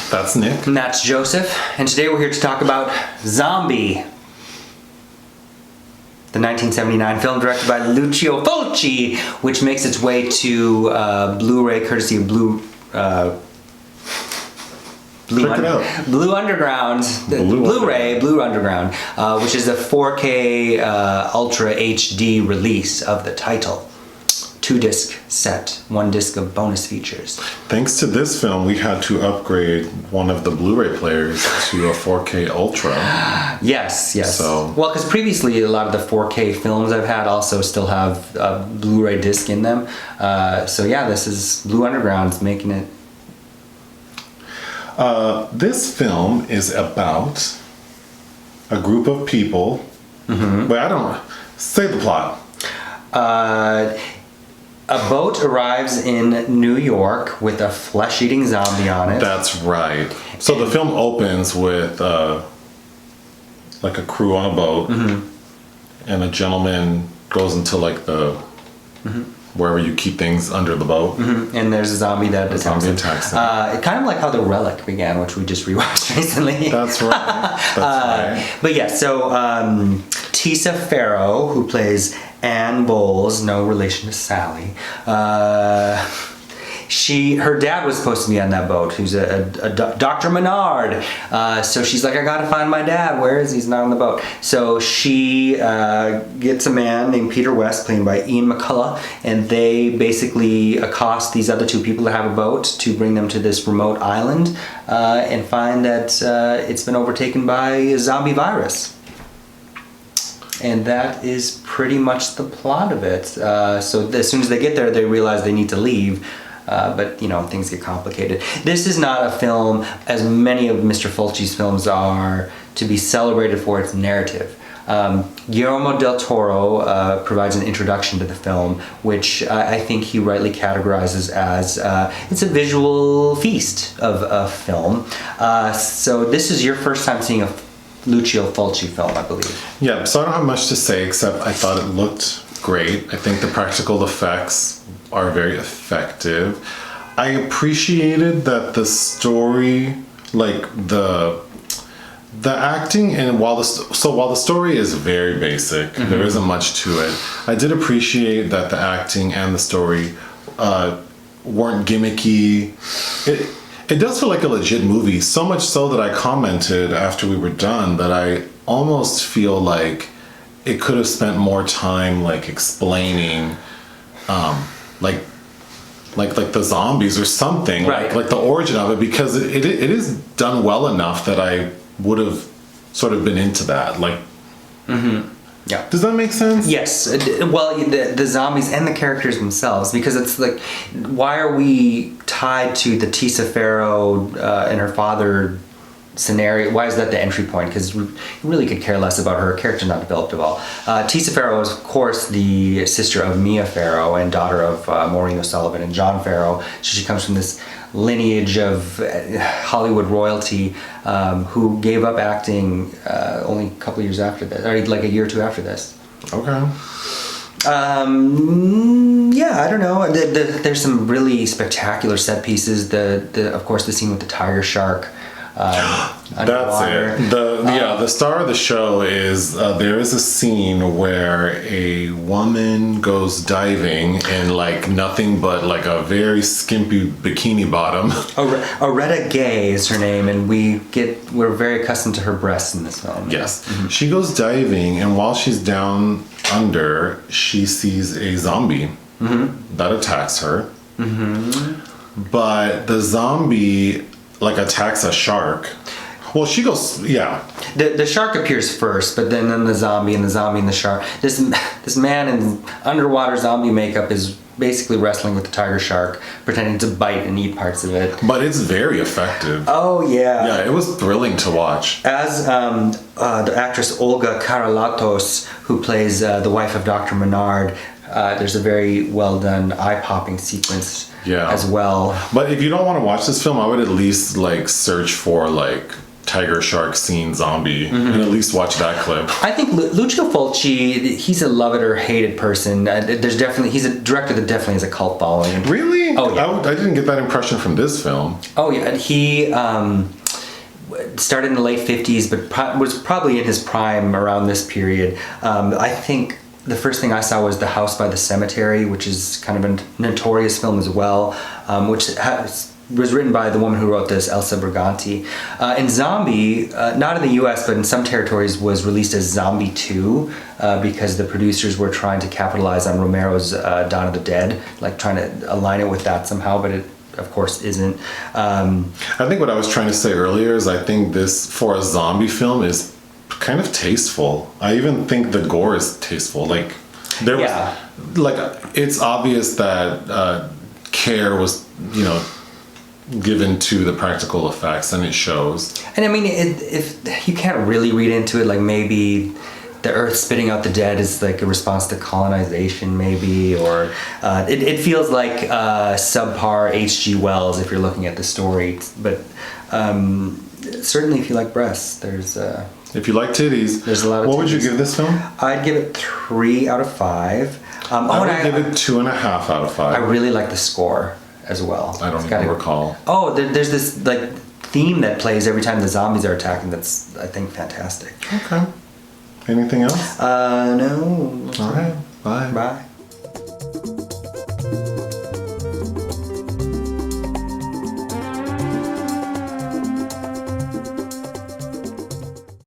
That's Nick. And that's Joseph. And today we're here to talk about Zombi, the 1979 film directed by Lucio Fulci, which makes its way to Blu-ray courtesy of Blue Underground, Blue Underground, which is a 4K Ultra HD release of the title. 2-disc set, 1 disc of bonus features. Thanks to this film, we had to upgrade one of the Blu-ray players to a 4K Ultra. Yes. So, well, because previously a lot of the 4K films I've had also still have a Blu-ray disc in them. So yeah, this is Blue Underground's making it. This film is about a group of people. Mm-hmm. Wait, I don't say the plot. A boat arrives in New York with a flesh-eating zombie on it. That's right. So the film opens with like a crew on a boat, mm-hmm. and a gentleman goes into like the wherever you keep things under the boat, mm-hmm. and there's a zombie that attacks him. Kind of like how The Relic began, which we just rewatched recently. That's right. Right. But yeah, so Tisa Farrow, who plays Anne Bowles, no relation to Sally. Her dad was supposed to be on that boat, who's a Dr. Menard. So she's like, I gotta find my dad. Where is he? He's not on the boat. So she gets a man named Peter West, played by Ian McCulloch, and they basically accost these other 2 people that have a boat to bring them to this remote island and find that it's been overtaken by a zombie virus. And that is pretty much the plot of it. So as soon as they get there, they realize they need to leave. But, things get complicated. This is not a film, as many of Mr. Fulci's films are, to be celebrated for its narrative. Guillermo del Toro provides an introduction to the film, which I think he rightly categorizes as it's a visual feast of a film. So this is your first time seeing a Lucio Fulci film, I believe. Yeah, so I don't have much to say except I thought it looked great. I think the practical effects are very effective. I appreciated that the story, like the acting, and while the story is very basic, mm-hmm. there isn't much to it. I did appreciate that the acting and the story weren't gimmicky. It does feel like a legit movie, so much so that I commented after we were done that I almost feel like it could have spent more time like explaining like the zombies or something, right. like the origin of it, because it is done well enough that I would have sort of been into that. Like, mm-hmm. Yeah. Does that make sense? Yes. Well, the zombies and the characters themselves, because it's like, why are we tied to the Tisa Farrow and her father scenario? Why is that the entry point? Because we really could care less about her character, not developed at all. Tisa Farrow is, of course, the sister of Mia Farrow and daughter of Maureen O'Sullivan and John Farrow. So she comes from this lineage of Hollywood royalty who gave up acting only a couple years after this, or like a year or 2 after this. Okay. Yeah, I don't know. There's some really spectacular set pieces. Of course, the scene with the tiger shark. That's it. The star of the show is there is a scene where a woman goes diving in like nothing but like a very skimpy bikini bottom. Auretta Gay is her name, and we're very accustomed to her breasts in this film. Yes, mm-hmm. She goes diving, and while she's down under, she sees a zombie mm-hmm. that attacks her. Mm-hmm. But the zombie like attacks a shark. Well, she goes, yeah. The shark appears first, but then the zombie and the shark. This man in underwater zombie makeup is basically wrestling with the tiger shark, pretending to bite and eat parts of it. But it's very effective. Oh, yeah. Yeah, it was thrilling to watch. As the actress Olga Karlatos, who plays the wife of Dr. Menard, there's a very well done eye-popping sequence as well. But if you don't want to watch this film, I would at least like search for like tiger shark scene zombie and at least watch that clip. I think Lucio Fulci, he's a love it or hate it person. He's a director that definitely has a cult following. Really? Oh yeah. I didn't get that impression from this film. Oh yeah, he started in the late 50s, but was probably in his prime around this period. I think the first thing I saw was The House by the Cemetery, which is kind of a notorious film as well, which was written by the woman who wrote this, Elisa Briganti. And Zombie, not in the US, but in some territories, was released as Zombie 2 because the producers were trying to capitalize on Romero's Dawn of the Dead, like trying to align it with that somehow, but it of course isn't. I think what I was trying to say earlier is I think this, for a zombie film, is kind of tasteful. I even think the gore is tasteful. Like, there was, like, it's obvious that care was, you know, given to the practical effects, and it shows. And I mean, if you can't really read into it, like maybe the earth spitting out the dead is like a response to colonization, maybe, or it feels like subpar H.G. Wells if you're looking at the story. But certainly, if you like breasts, there's. If you like titties, there's a lot of. What would you give this film? I'd give it 3 out of 5. I would give it 2.5 out of 5. I really like the score as well. I don't even recall. Oh, there's this like theme that plays every time the zombies are attacking. That's, I think, fantastic. Okay. Anything else? No. All right. Bye. Bye.